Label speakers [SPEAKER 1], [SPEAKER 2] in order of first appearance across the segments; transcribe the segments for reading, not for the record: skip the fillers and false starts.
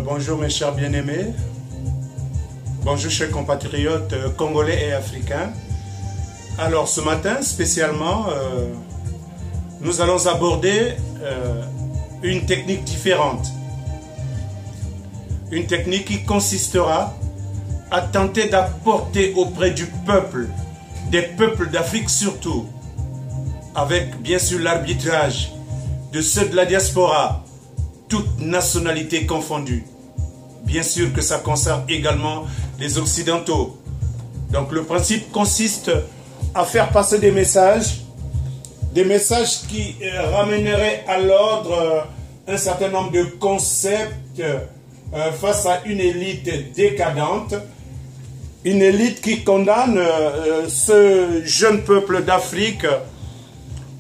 [SPEAKER 1] Bonjour mes chers bien-aimés, bonjour chers compatriotes congolais et africains. Alors ce matin spécialement, nous allons aborder une technique différente. Une technique qui consistera à tenter d'apporter auprès du peuple, des peuples d'Afrique surtout, avec bien sûr l'arbitrage de ceux de la diaspora, toutes nationalités confondues. Bien sûr que ça concerne également les Occidentaux. Donc le principe consiste à faire passer des messages qui ramèneraient à l'ordre un certain nombre de concepts face à une élite décadente, une élite qui condamne ce jeune peuple d'Afrique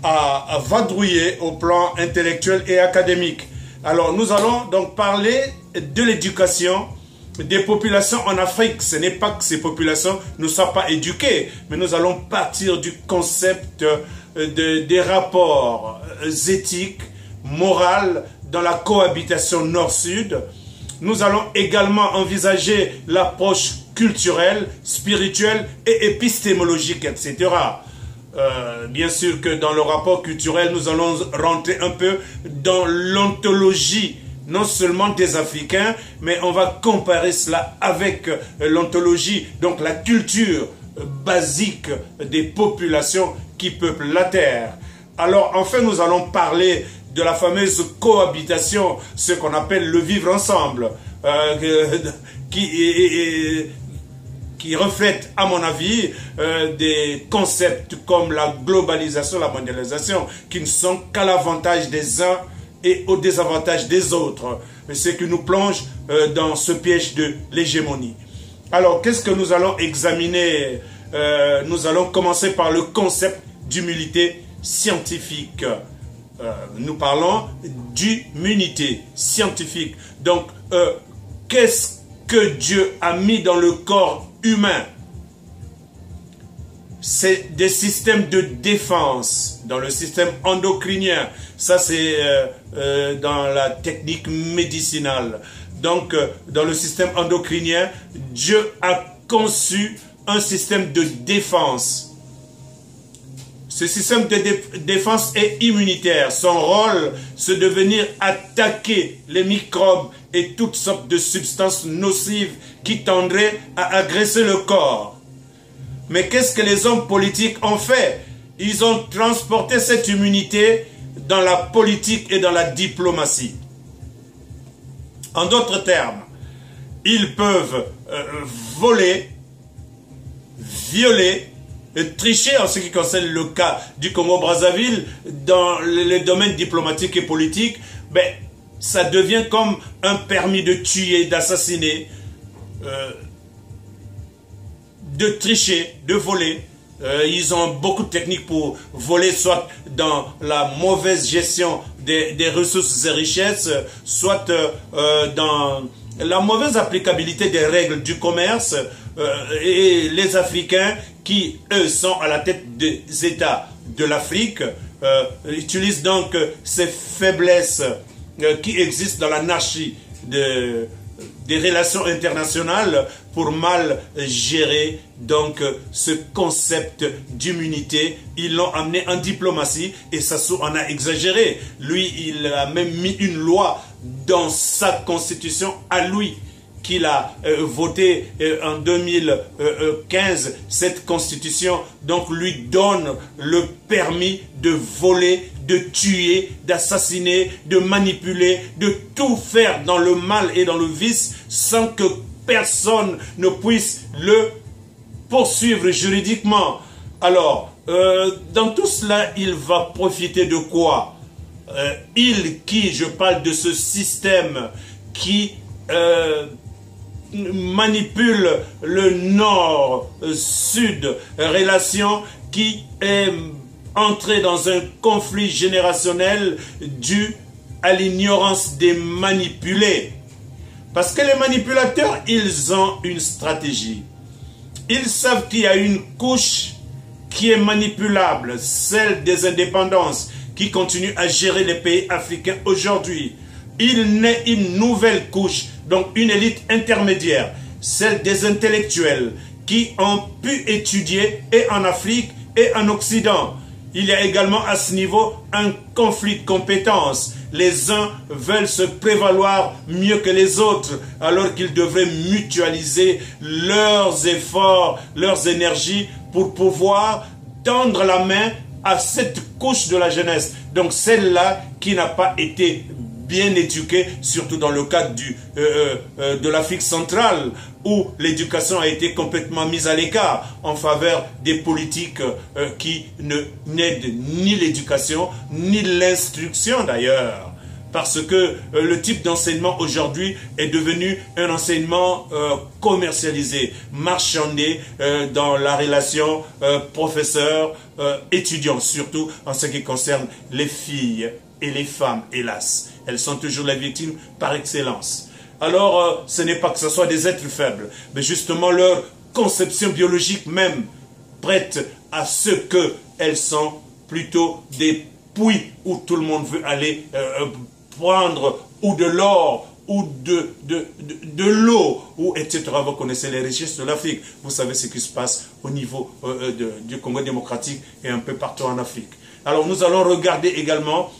[SPEAKER 1] à vadrouiller au plan intellectuel et académique. Alors nous allons donc parler de l'éducation des populations en Afrique. Ce n'est pas que ces populations ne soient pas éduquées, mais nous allons partir du concept des rapports éthiques, moraux dans la cohabitation nord-sud. Nous allons également envisager l'approche culturelle, spirituelle et épistémologique, etc. Bien sûr que dans le rapport culturel, nous allons rentrer un peu dans l'ontologie, non seulement des Africains, mais on va comparer cela avec l'ontologie, donc la culture basique des populations qui peuplent la Terre. Alors enfin, nous allons parler de la fameuse cohabitation, ce qu'on appelle le vivre ensemble, qui reflète, à mon avis, des concepts comme la globalisation, la mondialisation, qui ne sont qu'à l'avantage des uns et au désavantage des autres. Ce qui nous plonge dans ce piège de l'hégémonie. Alors, qu'est-ce que nous allons examiner? Nous allons commencer par le concept d'humilité scientifique. Nous parlons d'immunité scientifique. Donc, qu'est-ce que Dieu a mis dans le corps humain? C'est des systèmes de défense dans le système endocrinien. Ça, c'est dans la technique médicinale. Donc, dans le système endocrinien, Dieu a conçu un système de défense. Ce système de défense est immunitaire. Son rôle, c'est de venir attaquer les microbes et toutes sortes de substances nocives qui tendraient à agresser le corps. Mais qu'est-ce que les hommes politiques ont fait? Ils ont transporté cette immunité dans la politique et dans la diplomatie. En d'autres termes, ils peuvent voler, violer, tricher en ce qui concerne le cas du Congo-Brazzaville dans les domaines diplomatiques et politiques. Ben, ça devient comme un permis de tuer, d'assassiner, de tricher, de voler. Ils ont beaucoup de techniques pour voler, soit dans la mauvaise gestion des ressources et richesses, soit dans la mauvaise applicabilité des règles du commerce. Et les Africains qui, eux, sont à la tête des États de l'Afrique, utilisent donc ces faiblesses qui existent dans l'anarchie des relations internationales pour mal gérer donc ce concept d'immunité. Ils l'ont amené en diplomatie et Sassou en a exagéré. Lui, il a même mis une loi dans sa constitution à lui, qu'il a voté en 2015, cette constitution donc lui donne le permis de voler, de tuer, d'assassiner, de manipuler, de tout faire dans le mal et dans le vice sans que personne ne puisse le poursuivre juridiquement. Alors, dans tout cela, il va profiter de quoi? Je parle de ce système qui manipule le nord-sud, relation qui est entrée dans un conflit générationnel dû à l'ignorance des manipulés. Parce que les manipulateurs, ils ont une stratégie. Ils savent qu'il y a une couche qui est manipulable, celle des indépendances, qui continue à gérer les pays africains aujourd'hui. il naît une nouvelle couche, donc une élite intermédiaire, celle des intellectuels qui ont pu étudier et en Afrique et en Occident. Il y a également à ce niveau un conflit de compétences. Les uns veulent se prévaloir mieux que les autres, alors qu'ils devraient mutualiser leurs efforts, leurs énergies pour pouvoir tendre la main à cette couche de la jeunesse. Donc celle-là qui n'a pas été bien éduquée, surtout dans le cadre de l'Afrique centrale, où l'éducation a été complètement mise à l'écart en faveur des politiques qui n'aident ni l'éducation, ni l'instruction d'ailleurs. Parce que le type d'enseignement aujourd'hui est devenu un enseignement commercialisé, marchandé dans la relation professeur-étudiant, surtout en ce qui concerne les filles et les femmes, hélas. Elles sont toujours les victimes par excellence. Alors, ce n'est pas que ce soit des êtres faibles, mais justement leur conception biologique même prête à ce qu'elles sont plutôt des puits où tout le monde veut aller prendre ou de l'or ou de l'eau, ou etc. Vous connaissez les richesses de l'Afrique. Vous savez ce qui se passe au niveau du Congo démocratique et un peu partout en Afrique. Alors nous allons regarder également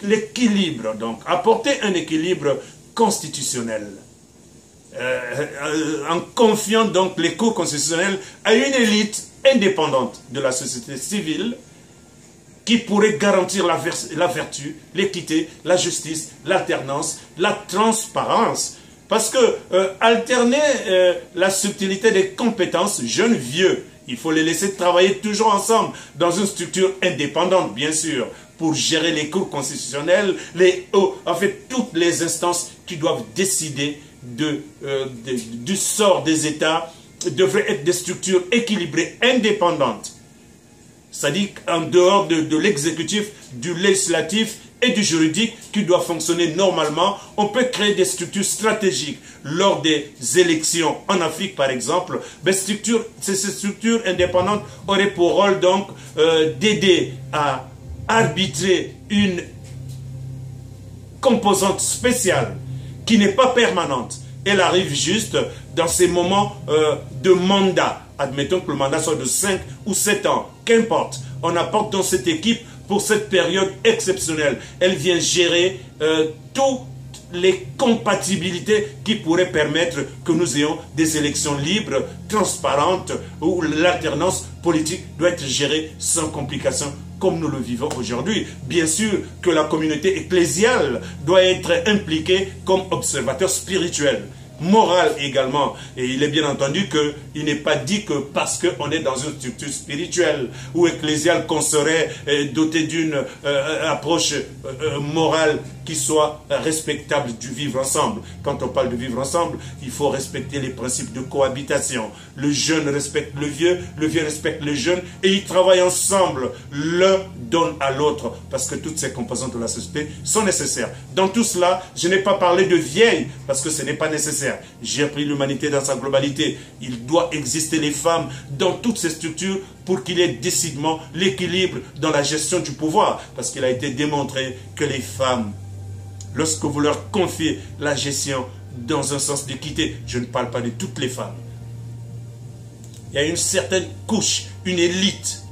[SPEAKER 1] l'équilibre, donc apporter un équilibre constitutionnel. En confiant donc les cours constitutionnels à une élite indépendante de la société civile qui pourrait garantir la vertu, l'équité, la justice, l'alternance, la transparence. Parce que alterner la subtilité des compétences, jeunes, vieux, il faut les laisser travailler toujours ensemble dans une structure indépendante, bien sûr, pour gérer les cours constitutionnels, en fait, toutes les instances qui doivent décider du sort des États devraient être des structures équilibrées, indépendantes. C'est-à-dire en dehors de l'exécutif, du législatif et du juridique qui doit fonctionner normalement, on peut créer des structures stratégiques. Lors des élections en Afrique, par exemple, ces structures indépendantes auraient pour rôle donc d'aider à arbitrer une composante spéciale qui n'est pas permanente. Elle arrive juste dans ces moments de mandat. Admettons que le mandat soit de 5 ou 7 ans, qu'importe. On apporte dans cette équipe pour cette période exceptionnelle. Elle vient gérer toutes les compatibilités qui pourraient permettre que nous ayons des élections libres, transparentes, où l'alternance politique doit être gérée sans complications, comme nous le vivons aujourd'hui. Bien sûr que la communauté ecclésiale doit être impliquée comme observateur spirituel, moral également. Et il est bien entendu qu'il n'est pas dit que parce qu'on est dans une structure spirituelle ou ecclésiale qu'on serait doté d'une approche morale qui soit respectable du vivre ensemble. Quand on parle de vivre ensemble, il faut respecter les principes de cohabitation. Le jeune respecte le vieux respecte le jeune, et ils travaillent ensemble, l'un donne à l'autre, parce que toutes ces composantes de la société sont nécessaires. Dans tout cela, je n'ai pas parlé de vieilles, parce que ce n'est pas nécessaire. J'ai pris l'humanité dans sa globalité. Il doit exister les femmes dans toutes ces structures pour qu'il y ait décidément l'équilibre dans la gestion du pouvoir, parce qu'il a été démontré que les femmes, lorsque vous leur confiez la gestion dans un sens d'équité, je ne parle pas de toutes les femmes, il y a une certaine couche, une élite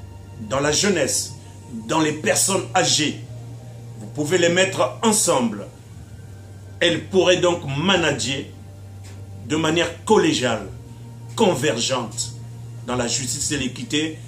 [SPEAKER 1] dans la jeunesse, dans les personnes âgées. Vous pouvez les mettre ensemble. Elles pourraient donc manager de manière collégiale, convergente, dans la justice et l'équité,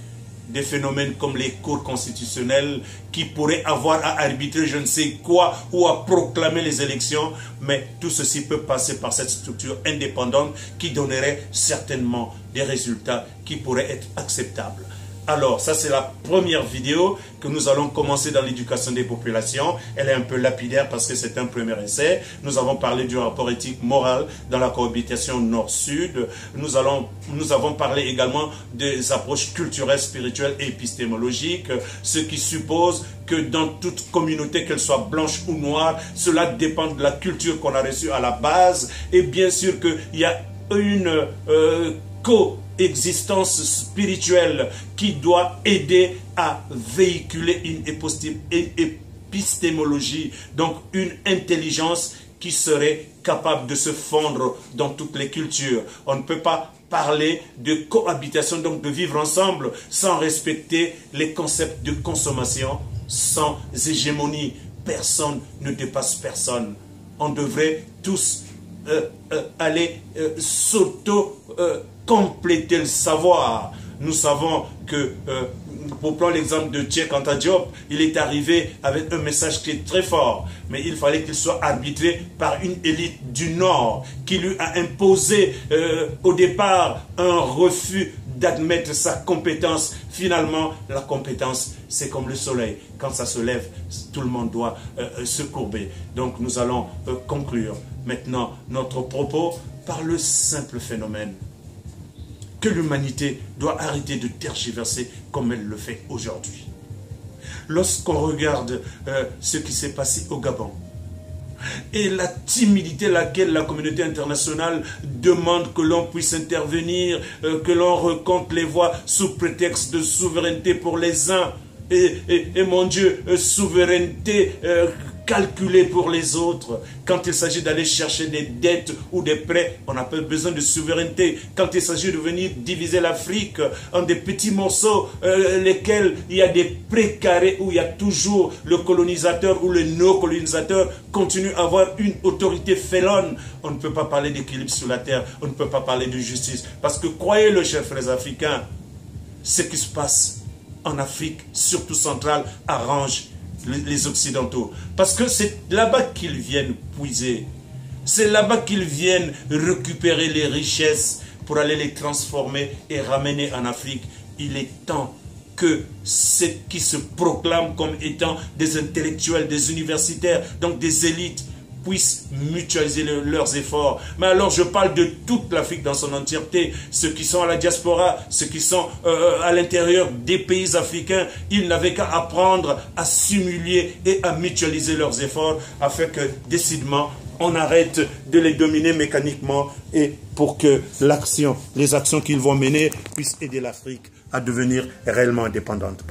[SPEAKER 1] des phénomènes comme les cours constitutionnels qui pourraient avoir à arbitrer je ne sais quoi ou à proclamer les élections, mais tout ceci peut passer par cette structure indépendante qui donnerait certainement des résultats qui pourraient être acceptables. Alors, ça c'est la première vidéo que nous allons commencer dans l'éducation des populations. Elle est un peu lapidaire parce que c'est un premier essai. Nous avons parlé du rapport éthique moral dans la cohabitation nord-sud. Nous avons parlé également des approches culturelles, spirituelles et épistémologiques, ce qui suppose que dans toute communauté, qu'elle soit blanche ou noire, cela dépend de la culture qu'on a reçue à la base. Et bien sûr qu'il y a une coexistence spirituelle qui doit aider à véhiculer une épistémologie, donc une intelligence qui serait capable de se fondre dans toutes les cultures. On ne peut pas parler de cohabitation, donc de vivre ensemble, sans respecter les concepts de consommation, sans hégémonie. Personne ne dépasse personne. On devrait tous aller s'auto-compléter le savoir. Nous savons que, pour prendre l'exemple de Cheikh Anta Diop, il est arrivé avec un message qui est très fort, mais il fallait qu'il soit arbitré par une élite du Nord qui lui a imposé au départ un refus d'admettre sa compétence. Finalement, la compétence, c'est comme le soleil. Quand ça se lève, tout le monde doit se courber. Donc nous allons conclure maintenant notre propos par le simple phénomène que l'humanité doit arrêter de tergiverser comme elle le fait aujourd'hui. Lorsqu'on regarde ce qui s'est passé au Gabon, et la timidité laquelle la communauté internationale demande que l'on puisse intervenir, que l'on recompte les voix sous prétexte de souveraineté pour les uns, et mon Dieu, souveraineté calculée pour les autres. Quand il s'agit d'aller chercher des dettes ou des prêts, on n'a pas besoin de souveraineté. Quand il s'agit de venir diviser l'Afrique en des petits morceaux, lesquels il y a des précarés, où il y a toujours le colonisateur ou le néocolonisateur continue à avoir une autorité félonne, on ne peut pas parler d'équilibre sur la terre, on ne peut pas parler de justice. Parce que croyez-le, chers frères africains, ce qui se passe en Afrique, surtout centrale, arrange les Occidentaux. Parce que c'est là-bas qu'ils viennent puiser. C'est là-bas qu'ils viennent récupérer les richesses pour aller les transformer et ramener en Afrique. Il est temps que ceux qui se proclament comme étant des intellectuels, des universitaires, donc des élites, puissent mutualiser leurs efforts. Mais alors je parle de toute l'Afrique dans son entièreté, ceux qui sont à la diaspora, ceux qui sont à l'intérieur des pays africains, ils n'avaient qu'à apprendre à s'humilier et à mutualiser leurs efforts afin que décidément on arrête de les dominer mécaniquement et pour que les actions qu'ils vont mener puissent aider l'Afrique à devenir réellement indépendante.